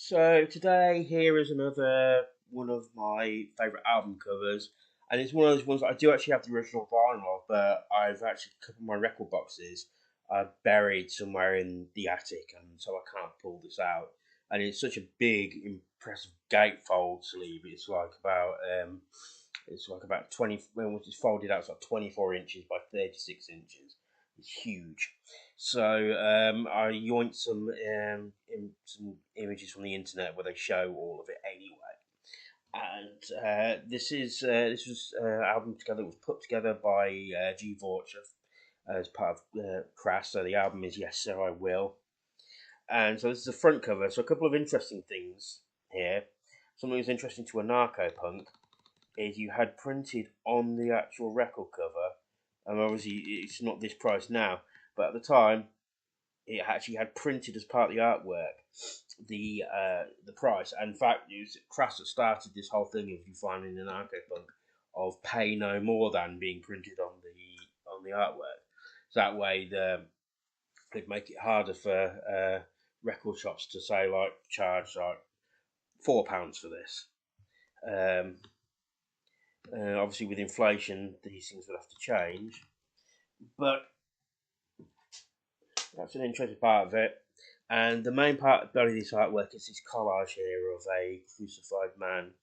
So today here is another one of my favourite album covers, and it's one of those ones that I do actually have the original vinyl of, but I've actually a couple of my record boxes are buried somewhere in the attic, and so I can't pull this out. And it's such a big, impressive gatefold sleeve. It's like about 20. When it's folded out, it's like 24 inches by 36 inches. It's huge. So I yoinked some images from the internet where they show all of it anyway. And this was album together. It was put together by G Vorcha as part of Crass. So the album is Yes Sir I Will. And so this is the front cover. So a couple of interesting things here. Something that's interesting to anarcho punk is you had printed on the actual record cover, and obviously it's not this price now, but at the time it actually had printed as part of the artwork the price. And in fact, it was Crass that started this whole thing, if you find in anarcho punk, of pay no more than being printed on the artwork. So that way they'd make it harder for record shops to say like charge like £4 for this. Obviously, with inflation, these things would have to change, but that's an interesting part of it. And the main part of this artwork is this collage here of a crucified man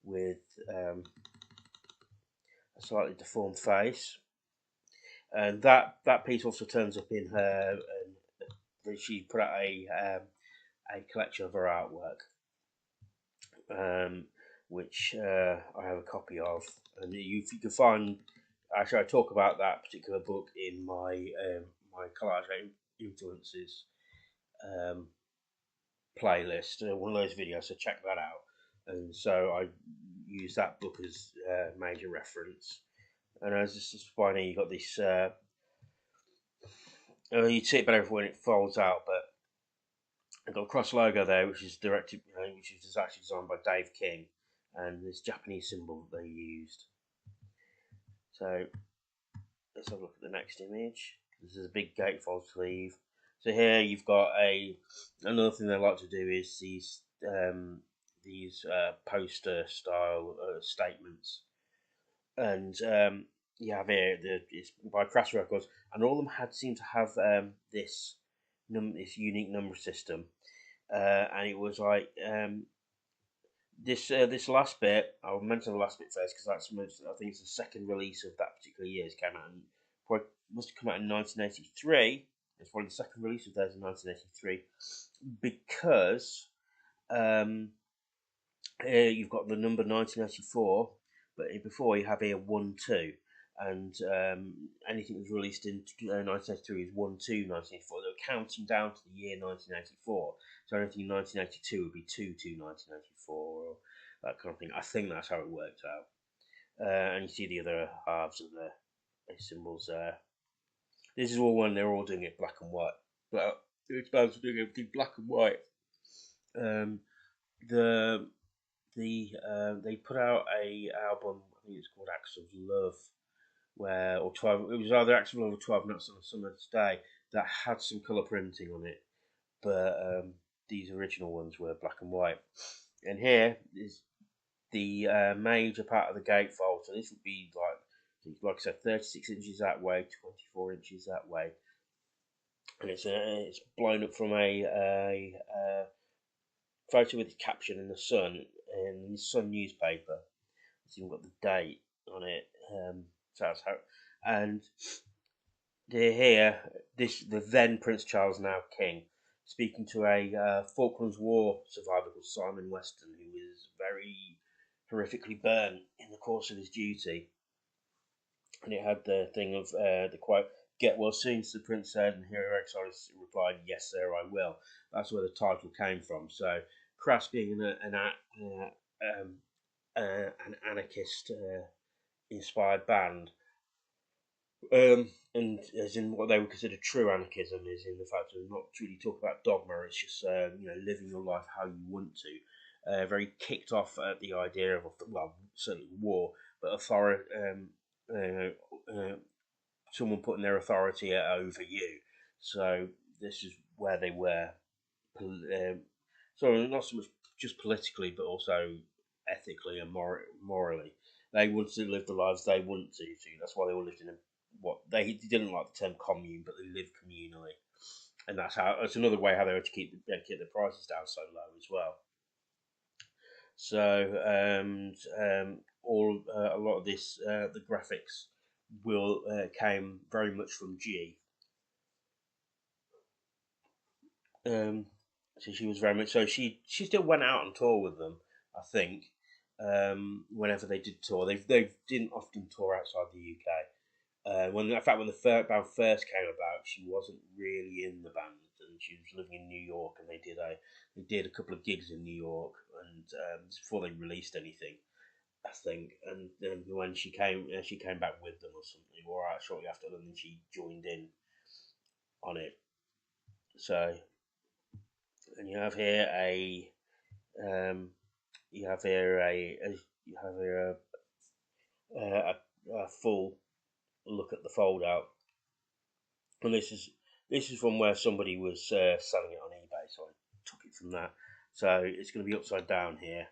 with a slightly deformed face, and that piece also turns up in her. She put out a collection of her artwork, which I have a copy of, and you can find. Actually, I talk about that particular book in my my collage influences playlist, one of those videos. So check that out. And so I use that book as major reference. And as this is funny, you got this. You'd see it better when it folds out, but I've got a cross logo there, which is directed, which is actually designed by Dave King, and this Japanese symbol that they used. So let's have a look at the next image. This is a big gatefold sleeve. So here you've got another thing they like to do is these poster style statements, and you have here it's by Crass Records, and all of them seem to have this unique number system, and it was like this last bit. I'll mention the last bit first because I think it's the second release of that particular year. It came out in probably must have come out in 1983. It's probably the second release of theirs in 1983 because you've got the number 1984, but before you have here 1-2, and anything that was released in 1983 is 1-2 1984. They're counting down to the year 1984, so anything in 1982 would be 2-2 1984, or that kind of thing. I think that's how it worked out. And you see the other halves of the symbols there. This is all when they're all doing it black and white, but it's about doing everything black and white. They put out a album. I think it's called Acts of Love, or 12. It was either Acts of Love or 12 Nuts on a Summer's Day that had some colour printing on it, but these original ones were black and white. And here is the major part of the gatefold. So this would be like I said, 36 inches that way, 24 inches that way, and it's blown up from a photo with a caption in the Sun, in the Sun newspaper. So you've got the date on it. So that's how. And here, the then Prince Charles, now King, speaking to a Falklands War survivor called Simon Weston, who was very horrifically burned in the course of his duty. And it had the thing of the quote, "Get well soon," the Prince said, and Hero Exodus replied, "Yes, sir, I will." That's where the title came from. So Crass being an anarchist inspired band, and as in what they would consider true anarchism is in the fact of not really talk about dogma. It's just living your life how you want to. Very kicked off at the idea of certainly war, but someone putting their authority over you. So this is where they were. so not so much just politically, but also ethically and morally. They wanted to live the lives they wanted to. That's why they all lived in what they didn't like the term commune, but they lived communally, and that's another way how they were to keep the prices down so low as well. So a lot of this the graphics will came very much from G. So she was very much so she still went out on tour with them. I think whenever they did tour, they didn't often tour outside the UK. When in fact when the band first came about, she wasn't really in the band, and she was living in New York, and they did a couple of gigs in New York, and before they released anything, I think. And then when she came back with them or something, or shortly after, and then she joined in on it. So, and you have here um, you have here a full look at the fold out, and this is from where somebody was selling it on eBay, so I took it from that. So it's going to be upside down here,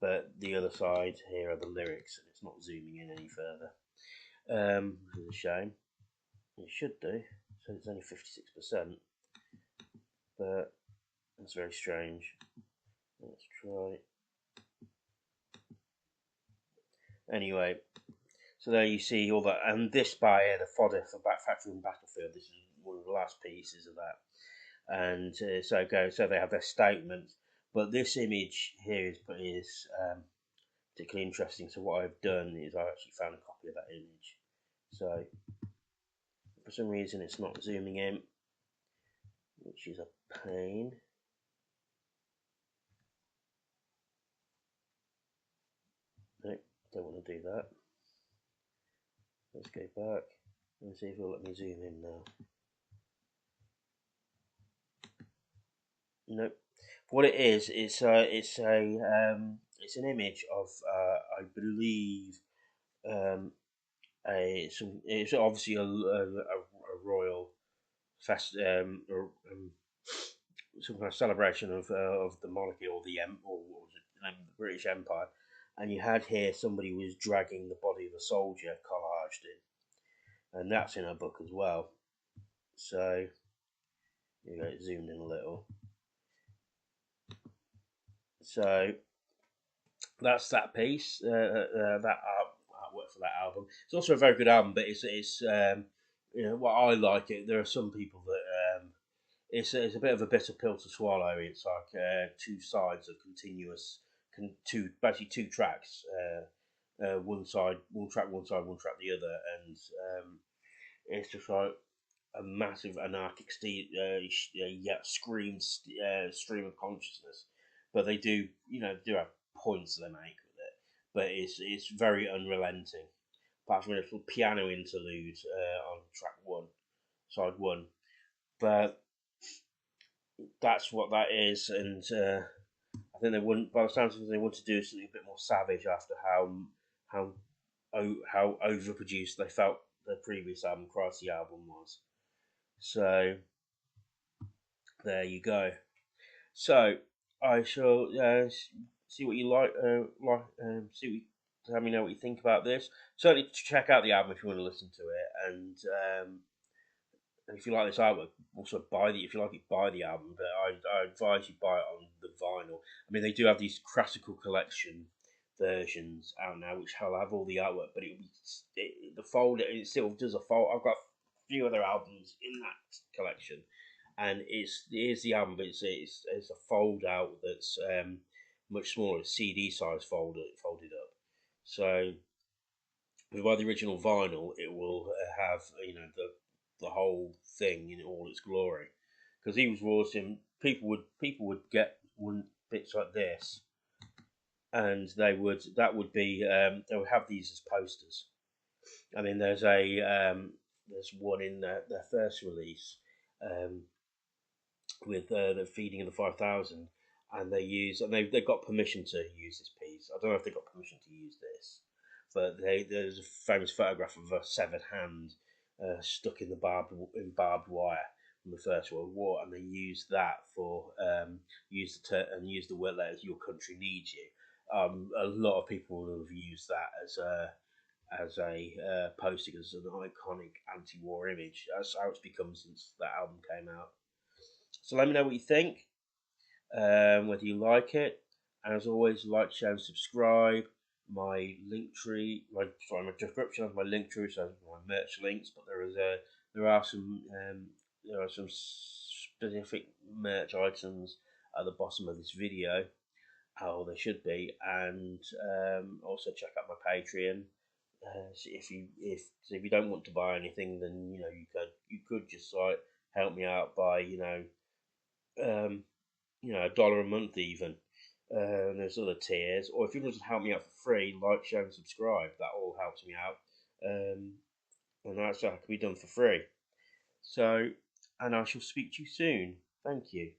but the other side here are the lyrics, and it's not zooming in any further, which is a shame. It should do. So it's only 56%, but that's very strange. Let's try. Anyway, so there you see all that, and this by the fodder for Factory and Battlefield. This is one of the last pieces of that, and so they have their statement. But this image here is particularly interesting. So what I've done is I actually found a copy of that image. So for some reason it's not zooming in, which is a pain. No, don't want to do that. Let's go back and see if it'll let me zoom in now. Nope. What it is, it's an image of I believe it's obviously a royal fest some kind of celebration of the monarchy or or the British Empire, and you had here somebody was dragging the body of a soldier, Collage did, and that's in her book as well. So you know, it zoomed in a little. So that's that piece, that artwork for that album. It's also a very good album, but it's you know what I like it. There are some people that it's a bit of a bitter pill to swallow. It's like two sides of continuous, basically two tracks. One side, one track, one side, one track, the other, and it's just like a massive anarchic stream of consciousness. But they do, you know, do have points they make with it. But it's very unrelenting. Apart from a little piano interlude on track one, side one. But that's what that is, and I think they wouldn't. By the sounds of it, they want to do something a bit more savage after how how overproduced they felt the previous album, Crass album, was. So there you go. So I shall see what you see. Let me know what you think about this. Certainly check out the album if you want to listen to it, and if you like this artwork, also if you like it, buy the album. But I advise you buy it on the vinyl. I mean, they do have these classical collection versions out now, which will have all the artwork, but the folder it still does a fold. I've got a few other albums in that collection, and it is the album, but it's a fold out that's much smaller, CD size folded up. So if you buy the original vinyl, it will have the whole thing in all its glory. Because he was watching, people would get one bits like this, and they would have these as posters. I mean, there's one in their first release with the feeding of the 5,000, and they've got permission to use this piece. I don't know if they got permission to use this, but there's a famous photograph of a severed hand stuck in barbed wire, from the First World War, and they used that for use the word letters "Your country needs you." A lot of people have used that as a posting as an iconic anti-war image. That's how it's become since that album came out. So let me know what you think, whether you like it. And as always, like, share, and subscribe. My link tree, my description of my link tree, so my merch links. But there are some specific merch items at the bottom of this video. Oh, there should be, and also check out my Patreon. So if you don't want to buy anything, then you could just like help me out by um, $1 a month even. There's other tiers, or if you want to help me out for free, like, share, and subscribe. That all helps me out, and that can be done for free. So, and I shall speak to you soon. Thank you.